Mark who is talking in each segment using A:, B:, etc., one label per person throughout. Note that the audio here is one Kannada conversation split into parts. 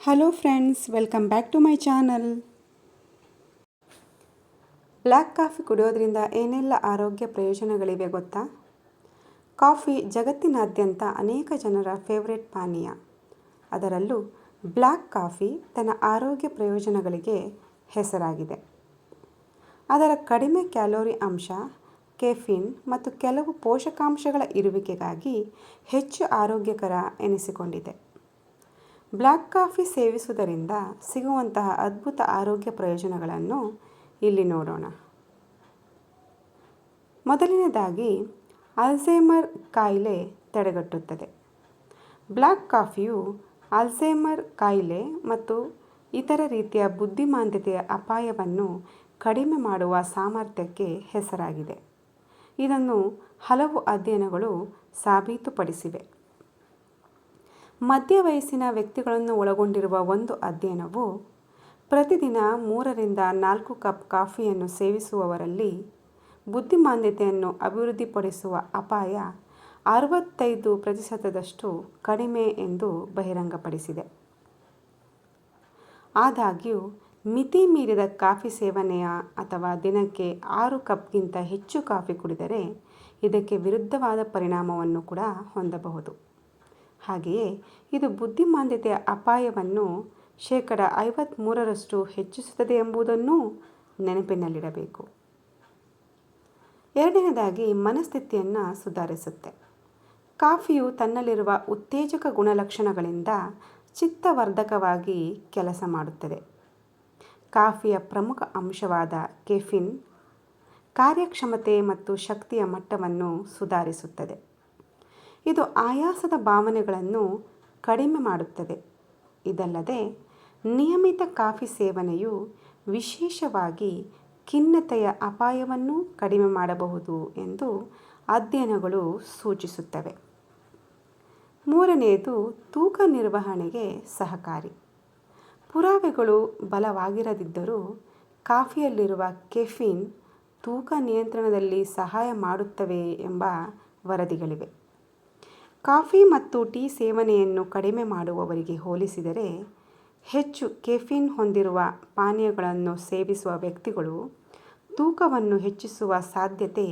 A: Hello friends, welcome back to my channel. Black coffee ಕುಡಿಯೋದ್ರಿಂದ ಏನೆಲ್ಲ ಆರೋಗ್ಯ ಪ್ರಯೋಜನಗಳಿವೆ ಗೊತ್ತಾ? ಕಾಫಿ ಜಗತ್ತಿನಾದ್ಯಂತ ಅನೇಕ ಜನರ ಫೇವರೆಟ್ ಪಾನೀಯ. ಅದರಲ್ಲೂ ಬ್ಲ್ಯಾಕ್ ಕಾಫಿ ತನ್ನ ಆರೋಗ್ಯ ಪ್ರಯೋಜನಗಳಿಗೆ ಹೆಸರಾಗಿದೆ. ಅದರ ಕಡಿಮೆ ಕ್ಯಾಲೋರಿ ಅಂಶ, ಕೆಫೀನ್ ಮತ್ತು ಕೆಲವು ಪೋಷಕಾಂಶಗಳ ಇರುವಿಕೆಗಾಗಿ ಹೆಚ್ಚು ಆರೋಗ್ಯಕರ ಎನಿಸಿಕೊಂಡಿದೆ. ಬ್ಲ್ಯಾಕ್ ಕಾಫಿ ಸೇವಿಸುವುದರಿಂದ ಸಿಗುವಂತಹ ಅದ್ಭುತ ಆರೋಗ್ಯ ಪ್ರಯೋಜನಗಳನ್ನು ಇಲ್ಲಿ ನೋಡೋಣ. ಮೊದಲನೇದಾಗಿ, ಅಲ್ಝೈಮರ್ ಕಾಯಿಲೆ ತಡೆಗಟ್ಟುತ್ತದೆ. ಬ್ಲ್ಯಾಕ್ ಕಾಫಿಯು ಅಲ್ಝೈಮರ್ ಕಾಯಿಲೆ ಮತ್ತು ಇತರ ರೀತಿಯ ಬುದ್ಧಿಮಾಂದ್ಯತೆಯ ಅಪಾಯವನ್ನು ಕಡಿಮೆ ಮಾಡುವ ಸಾಮರ್ಥ್ಯಕ್ಕೆ ಹೆಸರಾಗಿದೆ. ಇದನ್ನು ಹಲವು ಅಧ್ಯಯನಗಳು ಸಾಬೀತುಪಡಿಸಿವೆ. ಮಧ್ಯ ವಯಸ್ಸಿನ ವ್ಯಕ್ತಿಗಳನ್ನು ಒಳಗೊಂಡಿರುವ ಒಂದು ಅಧ್ಯಯನವು ಪ್ರತಿದಿನ 3ರಿಂದ 4 ಕಪ್ ಕಾಫಿಯನ್ನು ಸೇವಿಸುವವರಲ್ಲಿ ಬುದ್ಧಿಮಾಂದ್ಯತೆಯನ್ನು ಅಭಿವೃದ್ಧಿಪಡಿಸುವ ಅಪಾಯ 65% ಕಡಿಮೆ ಎಂದು ಬಹಿರಂಗಪಡಿಸಿದೆ. ಆದಾಗ್ಯೂ, ಮಿತಿ ಮೀರಿದ ಕಾಫಿ ಸೇವನೆಯ ಅಥವಾ ದಿನಕ್ಕೆ 6 ಕಪ್ಗಿಂತ ಹೆಚ್ಚು ಕಾಫಿ ಕುಡಿದರೆ ಇದಕ್ಕೆ ವಿರುದ್ಧವಾದ ಪರಿಣಾಮವನ್ನು ಕೂಡ ಹೊಂದಬಹುದು. ಹಾಗೆಯೇ ಇದು ಬುದ್ಧಿಮಾಂದ್ಯತೆಯ ಅಪಾಯವನ್ನು 53% ಹೆಚ್ಚಿಸುತ್ತದೆ ಎಂಬುದನ್ನೂ ನೆನಪಿನಲ್ಲಿಡಬೇಕು. ಎರಡನೇದಾಗಿ, ಮನಸ್ಥಿತಿಯನ್ನು ಸುಧಾರಿಸುತ್ತೆ. ಕಾಫಿಯು ತನ್ನಲ್ಲಿರುವ ಉತ್ತೇಜಕ ಗುಣಲಕ್ಷಣಗಳಿಂದ ಚಿತ್ತವರ್ಧಕವಾಗಿ ಕೆಲಸ ಮಾಡುತ್ತದೆ. ಕಾಫಿಯ ಪ್ರಮುಖ ಅಂಶವಾದ ಕೆಫೀನ್ ಕಾರ್ಯಕ್ಷಮತೆ ಮತ್ತು ಶಕ್ತಿಯ ಮಟ್ಟವನ್ನು ಸುಧಾರಿಸುತ್ತದೆ. ಇದು ಆಯಾಸದ ಭಾವನೆಗಳನ್ನು ಕಡಿಮೆ ಮಾಡುತ್ತದೆ. ಇದಲ್ಲದೆ, ನಿಯಮಿತ ಕಾಫಿ ಸೇವನೆಯು ವಿಶೇಷವಾಗಿ ಖಿನ್ನತೆಯ ಅಪಾಯವನ್ನು ಕಡಿಮೆ ಮಾಡಬಹುದು ಎಂದು ಅಧ್ಯಯನಗಳು ಸೂಚಿಸುತ್ತವೆ. ಮೂರನೆಯದು, ತೂಕ ನಿರ್ವಹಣೆಗೆ ಸಹಕಾರಿ. ಪುರಾವೆಗಳು ಬಲವಾಗಿರದಿದ್ದರೂ ಕಾಫಿಯಲ್ಲಿರುವ ಕೆಫೀನ್ ತೂಕ ನಿಯಂತ್ರಣದಲ್ಲಿ ಸಹಾಯ ಮಾಡುತ್ತವೆ ಎಂಬ ವರದಿಗಳಿವೆ. ಕಾಫಿ ಮತ್ತು ಟೀ ಸೇವನೆಯನ್ನು ಕಡಿಮೆ ಮಾಡುವವರಿಗೆ ಹೋಲಿಸಿದರೆ ಹೆಚ್ಚು ಕೆಫೀನ್ ಹೊಂದಿರುವ ಪಾನೀಯಗಳನ್ನು ಸೇವಿಸುವ ವ್ಯಕ್ತಿಗಳು ತೂಕವನ್ನು ಹೆಚ್ಚಿಸುವ ಸಾಧ್ಯತೆ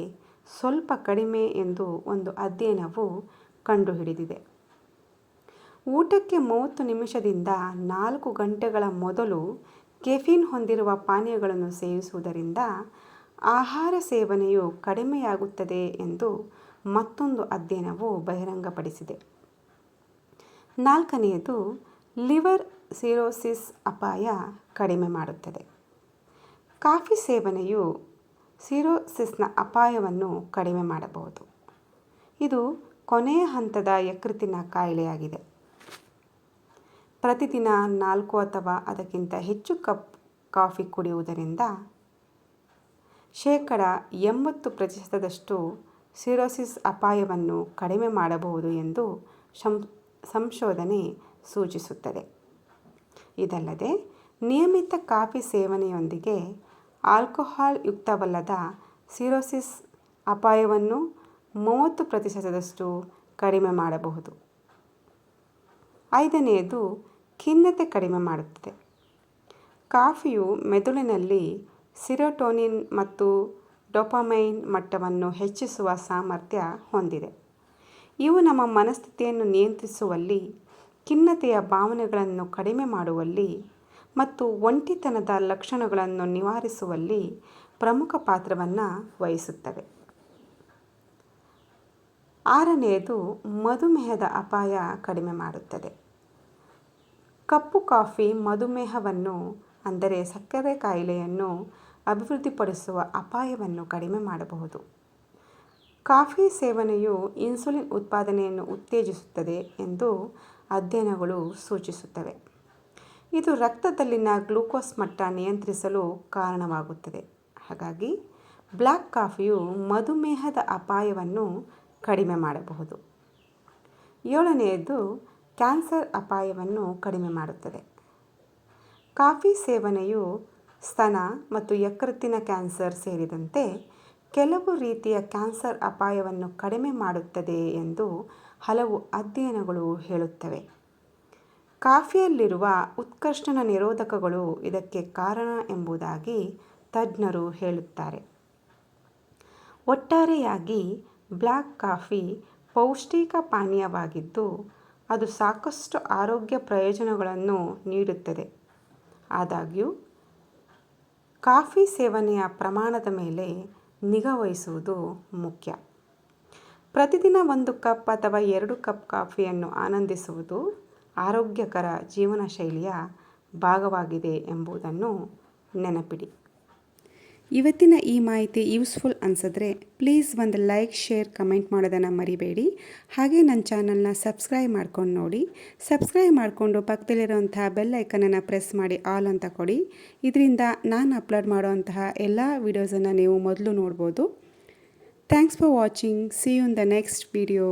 A: ಸ್ವಲ್ಪ ಕಡಿಮೆ ಎಂದು ಒಂದು ಅಧ್ಯಯನವು ಕಂಡುಹಿಡಿದಿದೆ. ಊಟಕ್ಕೆ 30 ನಿಮಿಷದಿಂದ 4 ಗಂಟೆಗಳ ಮೊದಲು ಕೆಫೀನ್ ಹೊಂದಿರುವ ಪಾನೀಯಗಳನ್ನು ಸೇವಿಸುವುದರಿಂದ ಆಹಾರ ಸೇವನೆಯು ಕಡಿಮೆಯಾಗುತ್ತದೆ ಎಂದು ಮತ್ತೊಂದು ಅಧ್ಯಯನವು ಬಹಿರಂಗಪಡಿಸಿದೆ. ನಾಲ್ಕನೆಯದು, ಲಿವರ್ ಸಿರೋಸಿಸ್ ಅಪಾಯ ಕಡಿಮೆ ಮಾಡುತ್ತದೆ. ಕಾಫಿ ಸೇವನೆಯು ಸಿರೋಸಿಸ್ನ ಅಪಾಯವನ್ನು ಕಡಿಮೆ ಮಾಡಬಹುದು. ಇದು ಕೊನೆಯ ಹಂತದ ಯಕೃತ್ತಿನ ಕಾಯಿಲೆಯಾಗಿದೆ. ಪ್ರತಿದಿನ 4 ಅಥವಾ ಅದಕ್ಕಿಂತ ಹೆಚ್ಚು ಕಪ್ ಕಾಫಿ ಕುಡಿಯುವುದರಿಂದ 80% ಸಿರೋಸಿಸ್ ಅಪಾಯವನ್ನು ಕಡಿಮೆ ಮಾಡಬಹುದು ಎಂದು ಸಂಶೋಧನೆ ಸೂಚಿಸುತ್ತದೆ. ಇದಲ್ಲದೆ, ನಿಯಮಿತ ಕಾಫಿ ಸೇವನೆಯೊಂದಿಗೆ ಆಲ್ಕೋಹಾಲ್ ಯುಕ್ತವಲ್ಲದ ಸಿರೋಸಿಸ್ ಅಪಾಯವನ್ನು 30% ಕಡಿಮೆ ಮಾಡಬಹುದು. ಐದನೆಯದು, ಖಿನ್ನತೆ ಕಡಿಮೆ ಮಾಡುತ್ತದೆ. ಕಾಫಿಯು ಮೆದುಳಿನಲ್ಲಿ ಸಿರೊಟೋನಿನ್ ಮತ್ತು ಡೋಪಮೈನ್ ಮಟ್ಟವನ್ನು ಹೆಚ್ಚಿಸುವ ಸಾಮರ್ಥ್ಯ ಹೊಂದಿದೆ. ಇವು ನಮ್ಮ ಮನಸ್ಥಿತಿಯನ್ನು ನಿಯಂತ್ರಿಸುವಲ್ಲಿ, ಖಿನ್ನತೆಯ ಭಾವನೆಗಳನ್ನು ಕಡಿಮೆ ಮಾಡುವಲ್ಲಿ ಮತ್ತು ಒಂಟಿತನದ ಲಕ್ಷಣಗಳನ್ನು ನಿವಾರಿಸುವಲ್ಲಿ ಪ್ರಮುಖ ಪಾತ್ರವನ್ನು ವಹಿಸುತ್ತವೆ. ಆರನೆಯದು, ಮಧುಮೇಹದ ಅಪಾಯ ಕಡಿಮೆ ಮಾಡುತ್ತದೆ. ಕಪ್ಪು ಕಾಫಿ ಮಧುಮೇಹವನ್ನು ಅಂದರೆ ಸಕ್ಕರೆ ಕಾಯಿಲೆಯನ್ನು ಅಭಿವೃದ್ಧಿಪಡಿಸುವ ಅಪಾಯವನ್ನು ಕಡಿಮೆ ಮಾಡಬಹುದು. ಕಾಫಿ ಸೇವನೆಯು ಇನ್ಸುಲಿನ್ ಉತ್ಪಾದನೆಯನ್ನು ಉತ್ತೇಜಿಸುತ್ತದೆ ಎಂದು ಅಧ್ಯಯನಗಳು ಸೂಚಿಸುತ್ತವೆ. ಇದು ರಕ್ತದಲ್ಲಿನ ಗ್ಲೂಕೋಸ್ ಮಟ್ಟ ನಿಯಂತ್ರಿಸಲು ಕಾರಣವಾಗುತ್ತದೆ. ಹಾಗಾಗಿ ಬ್ಲ್ಯಾಕ್ ಕಾಫಿಯು ಮಧುಮೇಹದ ಅಪಾಯವನ್ನು ಕಡಿಮೆ ಮಾಡಬಹುದು. ಏಳನೆಯದು, ಕ್ಯಾನ್ಸರ್ ಅಪಾಯವನ್ನು ಕಡಿಮೆ ಮಾಡುತ್ತದೆ. ಕಾಫಿ ಸೇವನೆಯು ಸ್ತನ ಮತ್ತು ಯಕೃತ್ತಿನ ಕ್ಯಾನ್ಸರ್ ಸೇರಿದಂತೆ ಕೆಲವು ರೀತಿಯ ಕ್ಯಾನ್ಸರ್ ಅಪಾಯವನ್ನು ಕಡಿಮೆ ಮಾಡುತ್ತದೆ ಎಂದು ಹಲವು ಅಧ್ಯಯನಗಳು ಹೇಳುತ್ತವೆ. ಕಾಫಿಯಲ್ಲಿರುವ ಉತ್ಕರ್ಷಣ ನಿರೋಧಕಗಳು ಇದಕ್ಕೆ ಕಾರಣ ಎಂಬುದಾಗಿ ತಜ್ಞರು ಹೇಳುತ್ತಾರೆ. ಒಟ್ಟಾರೆಯಾಗಿ ಬ್ಲ್ಯಾಕ್ ಕಾಫಿ ಪೌಷ್ಟಿಕ ಪಾನೀಯವಾಗಿದ್ದು ಅದು ಸಾಕಷ್ಟು ಆರೋಗ್ಯ ಪ್ರಯೋಜನಗಳನ್ನು ನೀಡುತ್ತದೆ. ಆದಾಗ್ಯೂ ಕಾಫಿ ಸೇವನೆಯ ಪ್ರಮಾಣದ ಮೇಲೆ ನಿಗಾ ವಹಿಸುವುದು ಮುಖ್ಯ. ಪ್ರತಿದಿನ 1 ಕಪ್ ಅಥವಾ 2 ಕಪ್ ಕಾಫಿಯನ್ನು ಆನಂದಿಸುವುದು ಆರೋಗ್ಯಕರ ಜೀವನ ಶೈಲಿಯ ಭಾಗವಾಗಿದೆ ಎಂಬುದನ್ನು ನೆನಪಿಡಿ. ಇವತ್ತಿನ ಈ ಮಾಹಿತಿ ಯೂಸ್ಫುಲ್ ಅನಿಸಿದ್ರೆ ಪ್ಲೀಸ್ ಒಂದು ಲೈಕ್, ಶೇರ್, ಕಮೆಂಟ್ ಮಾಡೋದನ್ನು ಮರಿಬೇಡಿ. ಹಾಗೆ ನನ್ನ ಚಾನಲ್ನ ಸಬ್ಸ್ಕ್ರೈಬ್ ಮಾಡ್ಕೊಂಡು ನೋಡಿ. ಸಬ್ಸ್ಕ್ರೈಬ್ ಮಾಡಿಕೊಂಡು ಪಕ್ಕದಲ್ಲಿರುವಂಥ ಬೆಲ್ ಐಕನನ್ನು ಪ್ರೆಸ್ ಮಾಡಿ ಆಲ್ ಅಂತ ಕೊಡಿ. ಇದರಿಂದ ನಾನು ಅಪ್ಲೋಡ್ ಮಾಡುವಂತಹ ಎಲ್ಲ ವೀಡಿಯೋಸನ್ನು ನೀವು ಮೊದಲು ನೋಡ್ಬೋದು. Thanks for watching. See you in the next video.